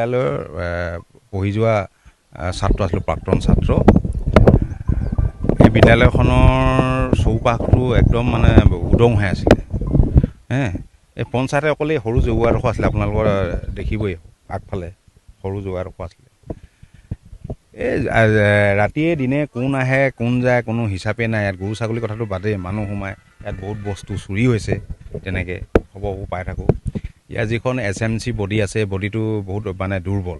বিদ্যালয়ৰ পঢ়ি যোৱা ছাত্ৰ আছিলোঁ, প্ৰাক্তন ছাত্ৰ। এই বিদ্যালয়খনৰ চৌপাশটো একদম মানে উদং হৈ আছিলে। এই পঞ্চায়তে অকল এই সৰু জগুৱাডোখৰ আছিলে, আপোনালোকৰ দেখিবই আগফালে সৰু জগুৱাডোখৰ আছিলে। এই ৰাতিয়ে দিনে কোন আহে কোন যায় কোনো হিচাপে নাই। ইয়াত গৰু ছাগলীৰ কথাটো বাদেই, মানুহ সোমায়। ইয়াত বহুত বস্তু চুৰি হৈছে, তেনেকৈ খবৰবোৰ পাই থাকোঁ। ইয়াৰ যিখন SMC বডি আছে, বডিটো বহুত মানে দুৰ্বল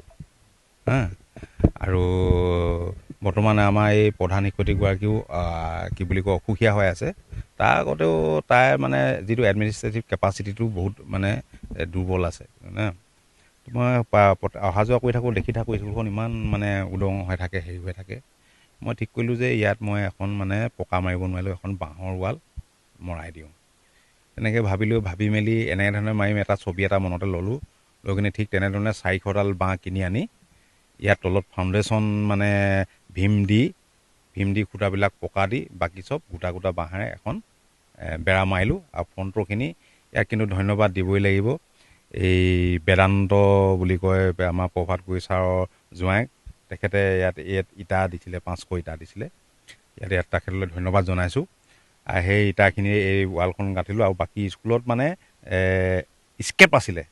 আৰু বৰ্তমান আমাৰ এই প্ৰধান শিক্ষয়িত্ৰীগৰাকীও কি বুলি কয় অসুখীয়া হৈ আছে। তাৰ আগতেও তাই মানে যিটো এডমিনিষ্ট্ৰেটিভ কেপাচিটিটো বহুত মানে দুৰ্বল আছে। মই অহা যোৱা কৰি থাকোঁ, দেখি থাকোঁ স্কুলখন ইমান মানে উদং হৈ থাকে, হেৰি হৈ থাকে। মই ঠিক কৰিলোঁ যে ইয়াত মই এখন মানে পকা মাৰিব নোৱাৰিলোঁ, এখন বাঁহৰ ৱাল মৰাই দিওঁ। তেনেকৈ ভাবি মেলি এনেধৰণে মাৰিম, এটা ছবি এটা মনতে ল'লোঁ। লৈ কিনে ঠিক তেনেধৰণে 400ডাল বাঁহ কিনি আনি ইয়াত তলত ফাউণ্ডেশ্যন মানে ভীম দি খুঁটাবিলাক পকা দি বাকী চব গোটা বাঁহেৰে এখন বেৰা মাৰিলোঁ। আৰু ফ্ৰণ্টৰখিনি ইয়াক কিন্তু ধন্যবাদ দিবই লাগিব, এই বেদান্ত বুলি কয় আমাৰ প্ৰভাত গগৈ ছাৰৰ জোঁৱাইক, তেখেতে ইয়াত ইটা দিছিলে, 500 ইটা দিছিলে। ইয়াত তেখেতলৈ ধন্যবাদ জনাইছোঁ। সেই ইটাখিনি এই ৱালখন গাঁঠিলোঁ। আৰু বাকী স্কুলত মানে স্কেপ আছিলে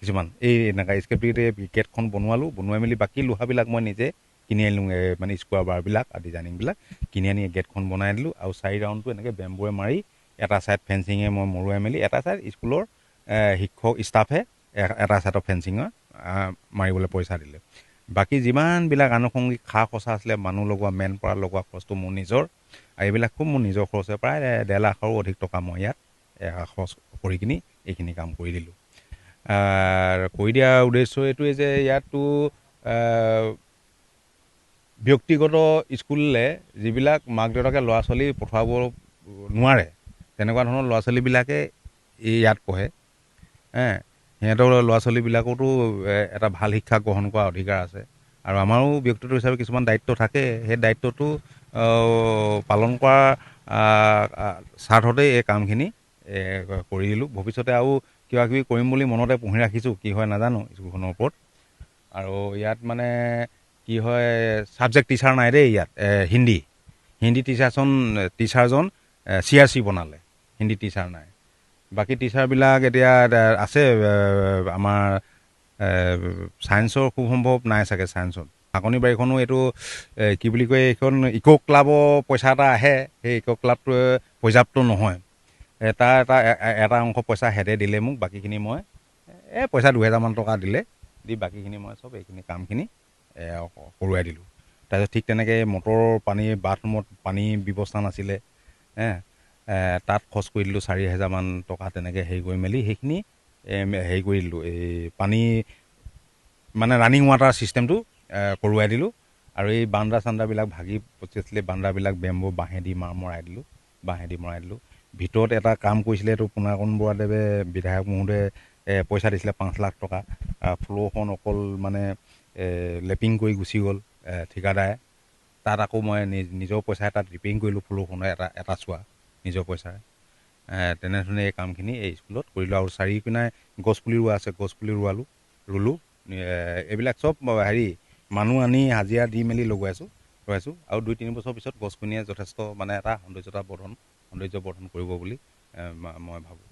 কিছুমান, এই এনেকুৱা স্কেপ দি গেটখন বনোৱাই মেলি বাকী লোহাবিলাক মই নিজে কিনি আনিলোঁ, মানে স্কোৱাৰ বাৰবিলাক আৰু ডিজাইনিংবিলাক কিনি আনি গেটখন বনাই দিলোঁ। আৰু 4 ৰাউণ্ডটো এনেকৈ বেম্বুৱে মাৰি এটা ছাইড ফেঞ্চিঙে মই মৰুৱাই মেলি, এটা ছাইড স্কুলৰ শিক্ষক ষ্টাফে এটা ছাইডৰ ফেঞ্চিঙৰ মাৰিবলৈ পইচা দিলে। বাকী যিমানবিলাক আনুষংগিক খা খৰচা আছিলে, মানুহ লগোৱা, মেন পাৱাৰ লগোৱা খৰচটো মোৰ নিজৰ, আৰু এইবিলাক খুব মোৰ নিজৰ খৰচে প্ৰায় 1.5 লাখৰো অধিক টকা মই ইয়াত খৰচ কৰি কিনি এইখিনি কাম কৰি দিলোঁ। কৰি দিয়াৰ উদ্দেশ্য এইটোৱে যে ইয়াততো ব্যক্তিগত স্কুললৈ যিবিলাক মাক দেউতাকে ল'ৰা ছোৱালী পঠোৱাব নোৱাৰে, তেনেকুৱা ধৰণৰ ল'ৰা ছোৱালীবিলাকে ইয়াত পঢ়ে। সিহঁতৰ ল'ৰা ছোৱালীবিলাকতো এটা ভাল শিক্ষা গ্ৰহণ কৰাৰ অধিকাৰ আছে। আৰু আমাৰো ব্যক্তিগত হিচাপে কিছুমান দায়িত্ব থাকে, সেই দায়িত্বটো পালন কৰাৰ স্বাৰ্থতেই এই কামখিনি কৰি দিলোঁ। ভৱিষ্যতে আৰু কিবা কিবি কৰিম বুলি মনতে পুহি ৰাখিছোঁ, কি হয় নাজানো স্কুলখনৰ ওপৰত। আৰু ইয়াত মানে কি হয়, ছাবজেক্ট টিচাৰ নাই দেই ইয়াত। হিন্দী টিচাৰজন CRC বনালে, হিন্দী টিচাৰ নাই। বাকী টিচাৰবিলাক এতিয়া আছে আমাৰ ছায়েন্সৰ খুব সম্ভৱ নাই চাগে। ছায়েন্সত শাকনি বাৰীখনো এইটো কি বুলি কয়, এইখন ইক' ক্লাবৰ পইচা এটা আহে, সেই ইক' ক্লাবটোৱে পৰ্যাপ্ত নহয়। এটা অংশ পইচা হেঁতে দিলে মোক, বাকীখিনি মই পইচা 2000 মান টকা দিলে, দি বাকীখিনি মই চব এইখিনি কামখিনি কৰোৱাই দিলোঁ। তাৰপিছত ঠিক তেনেকৈ মটৰৰ পানী, বাথৰুমত পানী ব্যৱস্থা নাছিলে, তাত খৰচ কৰি দিলোঁ 4000 মান টকা। তেনেকৈ হেৰি কৰি মেলি সেইখিনি হেৰি কৰি দিলোঁ, এই পানী মানে ৰানিং ৱাটাৰ ছিষ্টেমটো কৰোৱাই দিলোঁ। আৰু এই বান্দাবিলাক ভাগি পচিছিলে, বান্দাবিলাক বেম্বু বাঁহেদি মৰাই দিলোঁ। ভিতৰত এটা কাম কৰিছিলে, এইটো পুনাকণ বৰাদেৱে বিধায়ক মহোদয়ে পইচা দিছিলে 5 লাখ টকা। ফ্ল'ৰখন অকল মানে লেপিং কৰি গুচি গ'ল ঠিকাদাৰে। তাত আকৌ মই নিজৰ পইচাৰে তাত ৰিপেয়াৰিং কৰিলোঁ, ফ্ল'ৰখনৰ এটা চোৱা নিজৰ পইচাৰে। তেনেধৰণে এই কামখিনি এই স্কুলত কৰিলোঁ। আৰু চাৰিওপিনে গছপুলি ৰোৱা আছে, গছপুলি ৰুলোঁ। এইবিলাক চব মানুহ আনি হাজিৰা দি মেলি লগাইছোঁ। আৰু 2-3 বছৰ পিছত গছপুলিয়ে যথেষ্ট মানে এটা সৌন্দৰ্য বৰ্ধন কৰিব বুলি মই ভাবোঁ।